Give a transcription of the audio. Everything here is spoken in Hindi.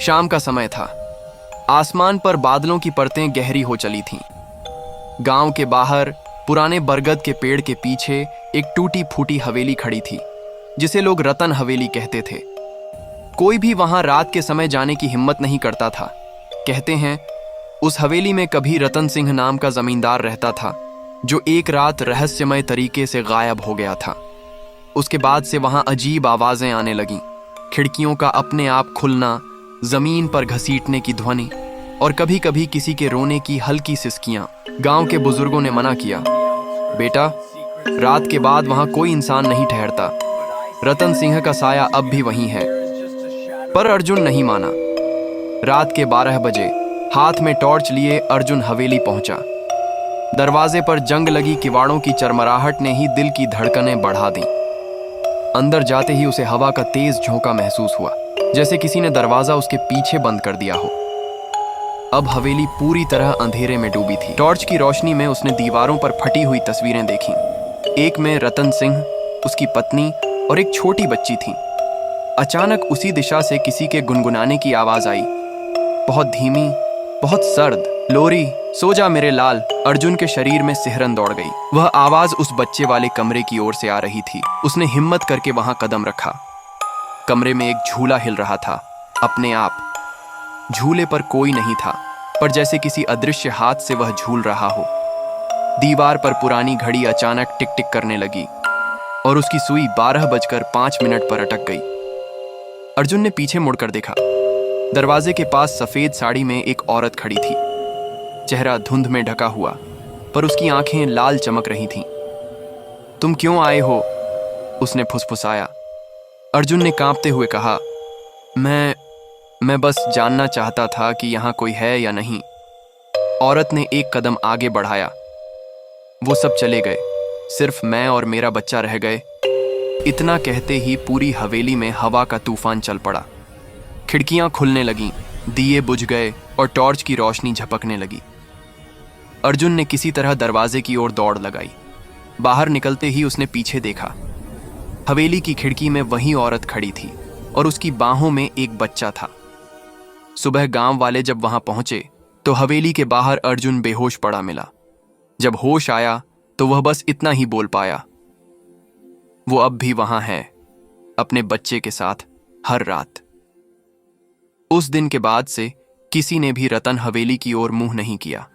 शाम का समय था। आसमान पर बादलों की परतें गहरी हो चली थीं। गांव के बाहर पुराने बरगद के पेड़ के पीछे एक टूटी फूटी हवेली खड़ी थी, जिसे लोग रतन हवेली कहते थे। कोई भी वहां रात के समय जाने की हिम्मत नहीं करता था। कहते हैं उस हवेली में कभी रतन सिंह नाम का जमींदार रहता था, जो एक रात रहस्यमय तरीके से गायब हो गया था। उसके बाद से वहां अजीब आवाजें आने लगीं, खिड़कियों का अपने आप खुलना, जमीन पर घसीटने की ध्वनि और कभी कभी किसी के रोने की हल्की सिसकियां। गांव के बुजुर्गों ने मना किया, बेटा, रात के बाद वहां कोई इंसान नहीं ठहरता। रतन सिंह का साया अब भी वहीं है। पर अर्जुन नहीं माना। रात के 12 बजे हाथ में टॉर्च लिए अर्जुन हवेली पहुंचा। दरवाजे पर जंग लगी किवाड़ों की चरमराहट ने ही दिल की धड़कनें बढ़ा दी। अंदर जाते ही उसे हवा का तेज झोंका महसूस हुआ, जैसे किसी ने दरवाजा उसके पीछे बंद कर दिया हो। अब हवेली पूरी तरह अंधेरे में डूबी थी। टॉर्च की रोशनी में उसने दीवारों पर फटी हुई तस्वीरें देखीं। एक में रतन सिंह, उसकी पत्नी और एक छोटी बच्ची थी। अचानक उसी दिशा से किसी के गुनगुनाने की आवाज आई, बहुत धीमी, बहुत सर्द। लोरी, सो जा मेरे लाल। अर्जुन के शरीर में सिहरन दौड़ गई। वह आवाज उस बच्चे वाले कमरे की ओर से आ रही थी। उसने हिम्मत करके वहां कदम रखा। कमरे में एक झूला हिल रहा था अपने आप। झूले पर कोई नहीं था, पर जैसे किसी अदृश्य हाथ से वह झूल रहा हो। दीवार पर पुरानी घड़ी अचानक टिक टिक करने लगी और उसकी सुई 12:05 पर अटक गई। अर्जुन ने पीछे मुड़कर देखा। दरवाजे के पास सफेद साड़ी में एक औरत खड़ी थी। चेहरा धुंध में ढका हुआ, पर उसकी आंखें लाल चमक रही थीं। तुम क्यों आए हो? उसने फुसफुसाया। अर्जुन ने कांपते हुए कहा, मैं बस जानना चाहता था कि यहां कोई है या नहीं। औरत ने एक कदम आगे बढ़ाया। वो सब चले गए, सिर्फ मैं और मेरा बच्चा रह गए। इतना कहते ही पूरी हवेली में हवा का तूफान चल पड़ा। खिड़कियां खुलने लगीं, दिए बुझ गए और टॉर्च की रोशनी झपकने लगी। अर्जुन ने किसी तरह दरवाजे की ओर दौड़ लगाई। बाहर निकलते ही उसने पीछे देखा। हवेली की खिड़की में वही औरत खड़ी थी और उसकी बाहों में एक बच्चा था। सुबह गांव वाले जब वहां पहुंचे तो हवेली के बाहर अर्जुन बेहोश पड़ा मिला। जब होश आया तो वह बस इतना ही बोल पाया, वो अब भी वहां है, अपने बच्चे के साथ, हर रात। उस दिन के बाद से किसी ने भी रतन हवेली की ओर मुंह नहीं किया।